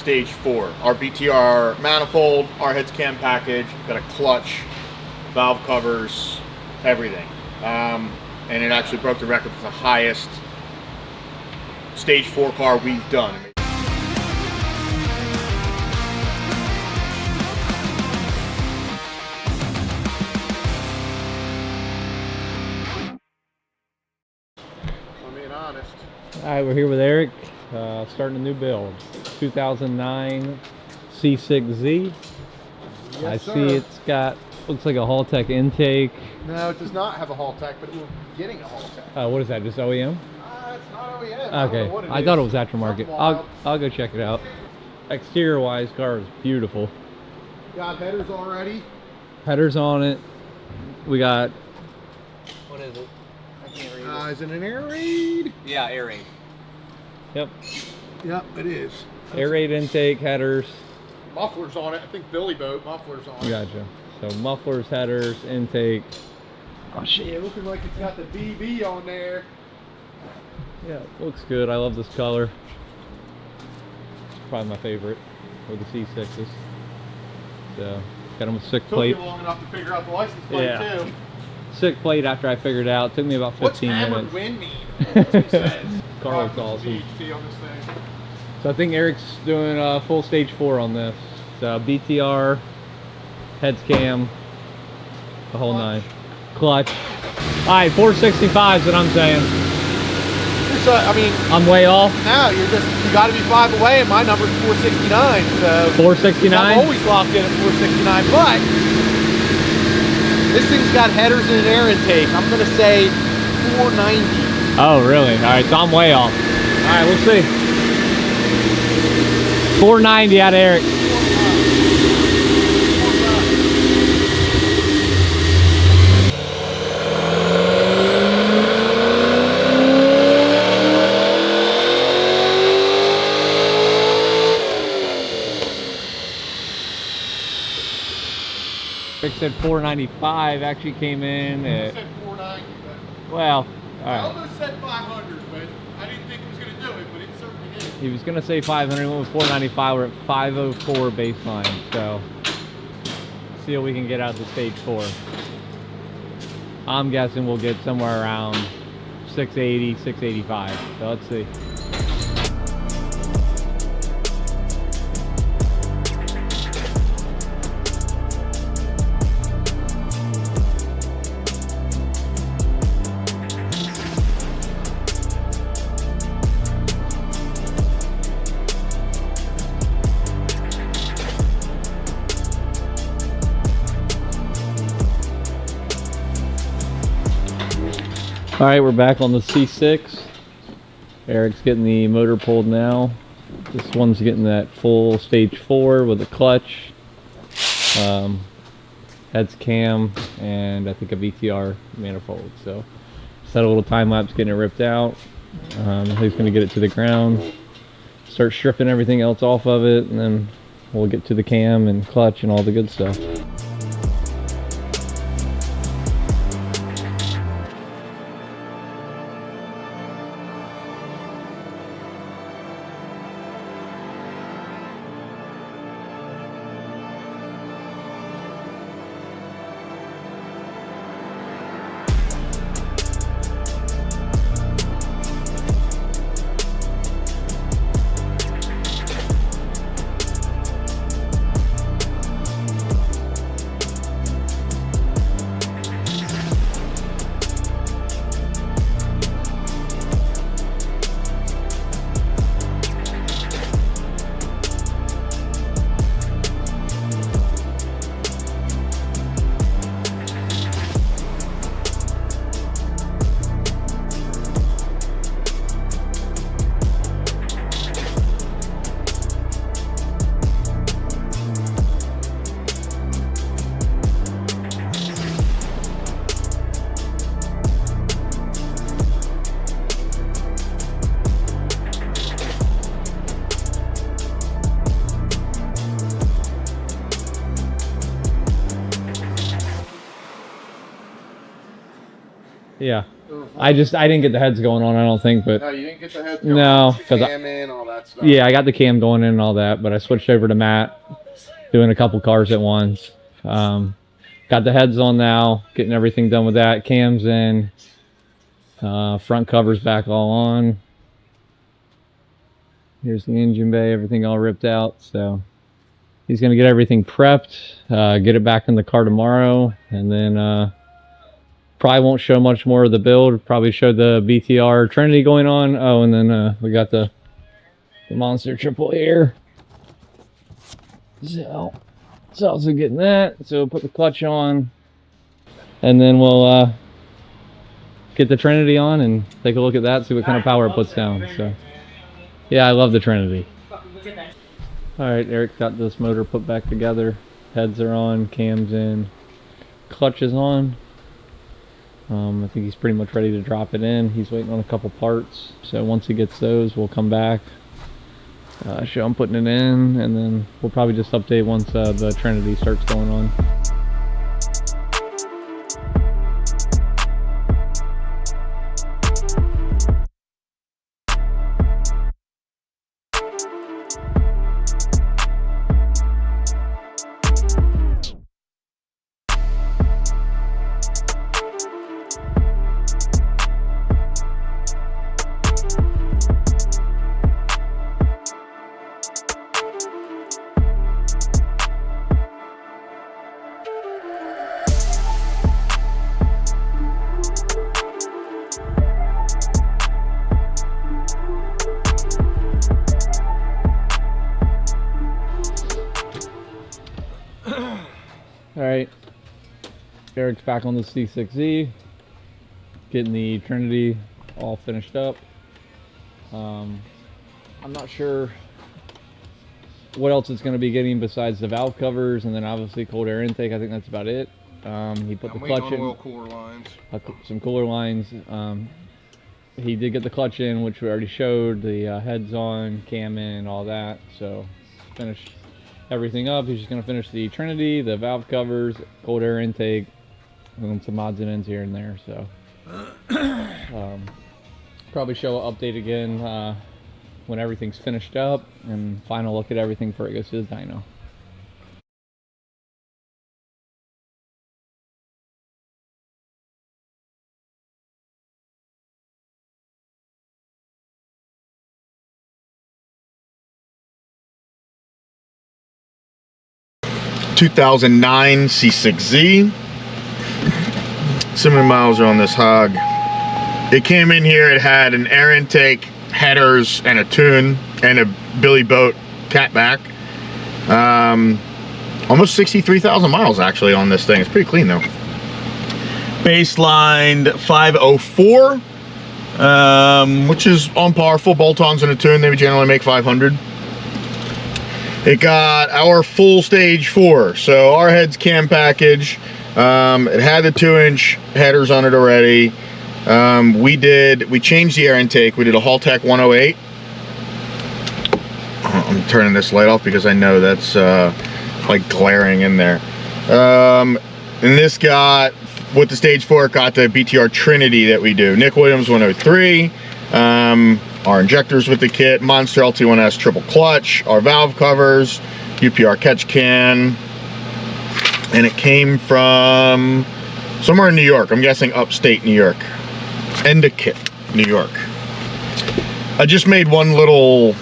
stage 4. Our BTR manifold, our heads cam package, got a clutch, valve covers, everything. And it actually broke the record for the highest stage 4 car we've done. Alright, we're here with Eric, starting a new build. 2009 C6Z. Yes, I sir. see it's got, looks like a Haltech intake. No, it does not have a Haltech, but it will be getting a Haltech. What is that, just OEM? It's not OEM. Okay, I don't know what it I is. thought it was aftermarket. I'll go check it out. Exterior wise, car is beautiful. Got headers already. Headers on it. We got, what is it? I can't read it. Is it an air raid? Yeah, air raid. Yep. Yep, it is. Air raid intake, headers. Mufflers on it. I think Billy Boat mufflers on it. Gotcha. So mufflers, headers, intake. Oh shit. Yeah, looking like it's got the BB on there. Yeah, looks good. I love this color. Probably my favorite with the C6s. So, got them with sick plate. Took you long enough to figure out the license plate too. Sick plate after I figured it out. Took me about 15 minutes. What's hammered wind mean? That's what he says. Car looks awesome. VHT on this thing. So I think Eric's doing full stage 4 on this. So BTR, heads cam, the whole nine. Clutch. Alright, 465 is what I'm saying. So, I mean, I'm way off. now you got to be 5 away, and my number's 469. So 469? I'm always locked in at 469, but this thing's got headers and an air intake. I'm gonna say 490. Oh, really? Alright, so I'm way off. Alright, we'll see. 490 out of Eric. Rick said 495, actually came in at... said 490, but well, I alright. almost said 500, but I didn't think it was going to do it, but it certainly did. He was going to say 500, went with 495, we're at 504 baseline, so see what we can get out of the stage 4. I'm guessing we'll get somewhere around 680, 685, so let's see. All right, we're back on the C6. Eric's getting the motor pulled now. This one's getting that full stage 4 with a clutch, heads cam, and I think a VTR manifold. So, set a little time lapse getting it ripped out. He's going to get it to the ground, start stripping everything else off of it, and then we'll get to the cam and clutch and all the good stuff. Yeah. I didn't get the heads going on, I don't think, but No, you didn't get the heads going. No, The cam in, all that stuff. Yeah, I got the cam going in and all that, but I switched over to Matt, doing a couple cars at once. Got the heads on now, getting everything done with that. Cams in, front covers back all on. Here's the engine bay, everything all ripped out. So he's gonna get everything prepped, get it back in the car tomorrow, and then probably won't show much more of the build. Probably show the BTR Trinity going on. Oh, and then we got the monster triple here. So it's also getting that. So put the clutch on, and then we'll get the Trinity on and take a look at that, see what kind of power it puts down. So yeah, I love the Trinity. All right, Eric got this motor put back together. Heads are on, cams in, clutch is on. I think he's pretty much ready to drop it in. He's waiting on a couple parts. So once he gets those, we'll come back, show him putting it in, and then we'll probably just update once the Trinity starts going on. Alright, Eric's back on the C6Z, getting the Trinity all finished up. I'm not sure what else it's going to be getting besides the valve covers, and then obviously cold air intake. I think that's about it. He put the clutch in, oil cooler lines. some cooler lines. He did get the clutch in, which we already showed, the heads on, cam in, all that. So finished everything up. He's just going to finish the Trinity, the valve covers, cold air intake, and some odds and ends here and there. So probably show an update again when everything's finished up, and final look at everything before it goes to the dyno. (2009) C6Z. So many miles are on this hog. It came in here, it had an air intake, headers, and a tune, and a Billy Boat catback. Almost 63,000 miles actually on this thing. It's pretty clean though. Baselined 504, which is on par. Full bolt-ons and a tune, they generally make 500. It got our full stage 4, so our heads cam package. It had the 2-inch headers on it already. We changed the air intake. We did a Haltech 108. I'm turning this light off because I know that's like glaring in there. And this got, with the stage 4, it got the BTR Trinity that we do. Nick Williams 103. Our injectors with the kit, Monster LT1S triple clutch, our valve covers, UPR catch can, and it came from somewhere in New York. I'm guessing upstate New York. Endicott, New York. I just made one little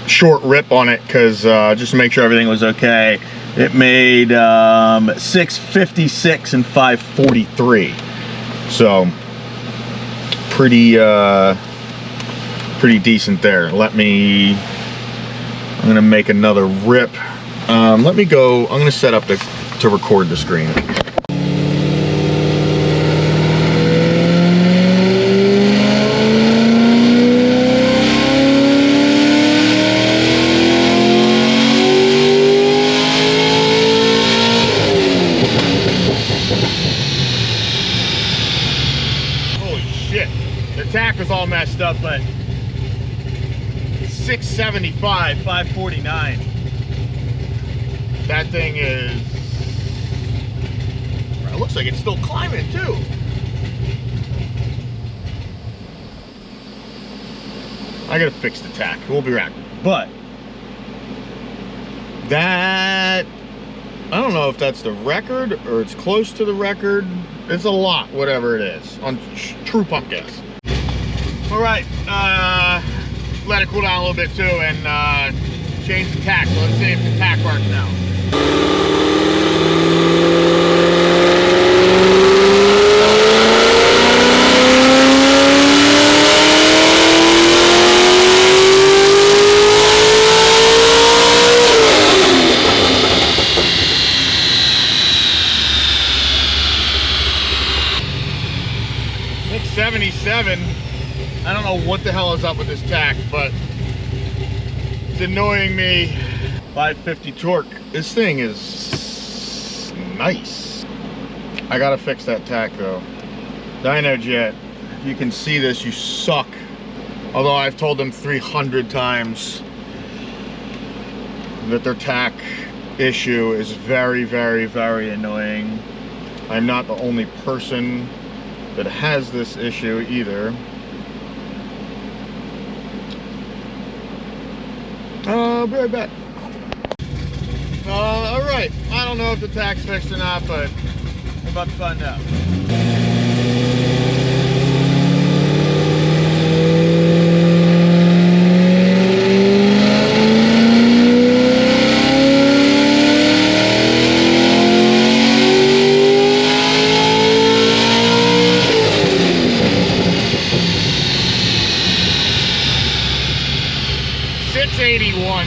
short rip on it because just to make sure everything was okay. It made 656 and 543. So pretty decent there. I'm gonna make another rip. Let me go, I'm gonna set up to record the screen. Holy shit, the tack was all messed up, but 675, 549. That thing is, it looks like it's still climbing too. I gotta fix the tack. We'll be back. But that, I don't know if that's the record or it's close to the record. It's a lot, whatever it is, on true pump gas. All right, let it cool down a little bit too and change the tack. So let's see if the tack works now. .77. I don't know what the hell is up with this tack, but it's annoying me. 550 torque. This thing is nice. I gotta fix that tack though. Dyno Jet, if you can see this, you suck. Although I've told them 300 times that their tack issue is very, very, very annoying. I'm not the only person that has this issue either. I'll be right back. All right, I don't know if the tack's fixed or not, but we're about to find out.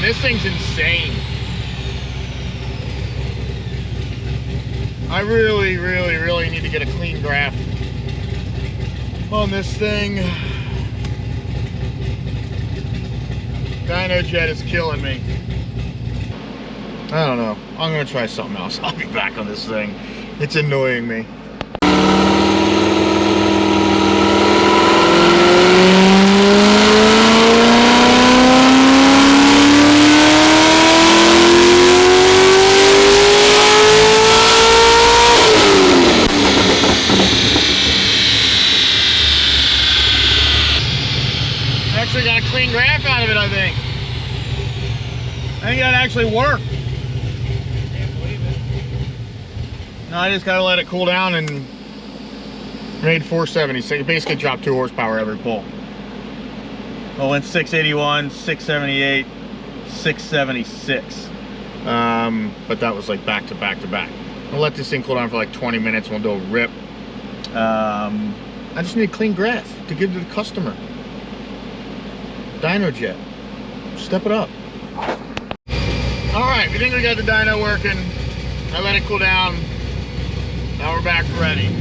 This thing's insane. I really, really, really need to get a clean graph on this thing. Dyno Jet is killing me. I don't know. I'm gonna try something else. I'll be back on this thing. It's annoying me. Got a clean graph out of it, I think. I think that actually worked. Can't believe it. No, I just gotta let it cool down and made 470. So you basically dropped 2 horsepower every pull. Well, went 681, 678, 676. But that was like back to back to back. I'll let this thing cool down for like 20 minutes. We'll do a rip. I just need a clean graph to give to the customer. Dyno Jet, step it up. All right, we think we got the dyno working. I let it cool down. Now we're back ready.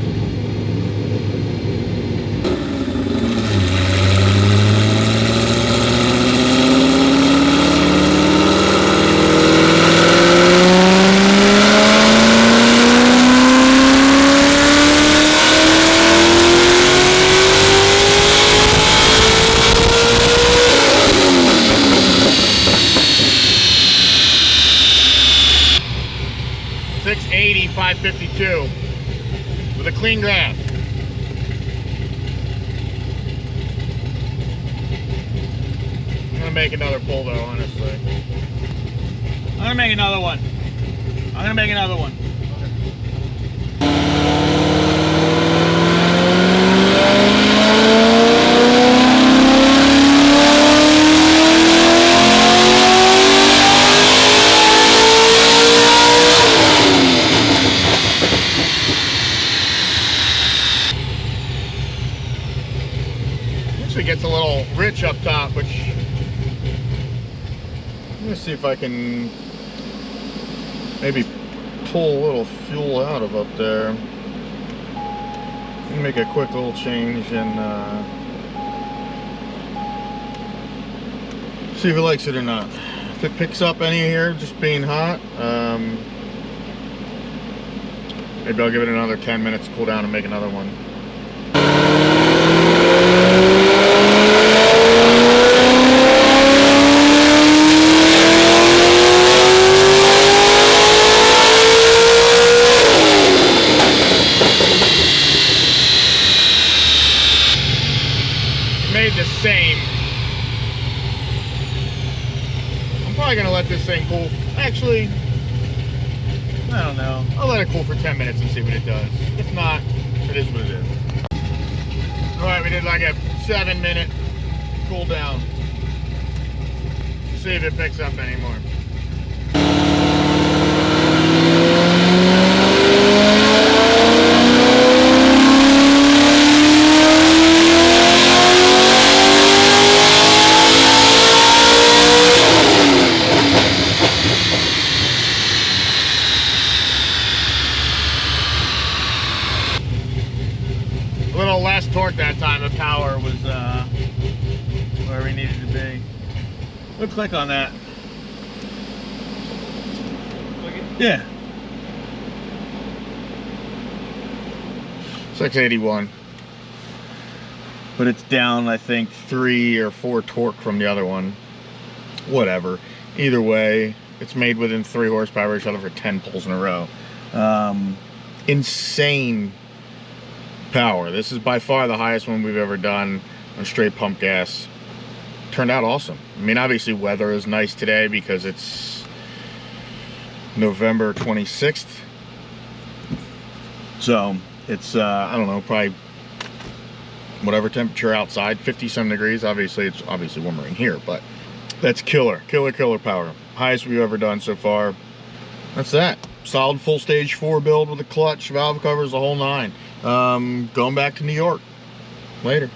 .80 552 with a clean graph. I'm gonna make another pull though, honestly. I'm gonna make another one. I'm gonna make another one. Gets a little rich up top, which I'm gonna see if I can maybe pull a little fuel out of up there. Make a quick little change and see if it likes it or not. If it picks up any here just being hot, maybe I'll give it another 10 minutes to cool down and make another one. Made the same. actually, I don't know. I'll let it cool for 10 minutes and see what it does. If not, it is what it is. All right, we did like a 7-minute cool down. See if it picks up anymore. A little less torque that time, the power was where we needed to be. We'll click on that. Yeah. 681. But it's down, I think, 3 or 4 torque from the other one. Whatever. Either way, it's made within 3 horsepower. We shot it for 10 pulls in a row. Insane power. This is by far the highest one we've ever done on straight pump gas. Turned out awesome. I mean, obviously weather is nice today because it's November 26th. So it's I don't know, probably whatever temperature outside, 50-some degrees. Obviously it's obviously warmer in here, but that's killer power. Highest we've ever done so far. That's that. Solid full stage 4 build with a clutch, valve covers, the whole 9. Going back to New York later.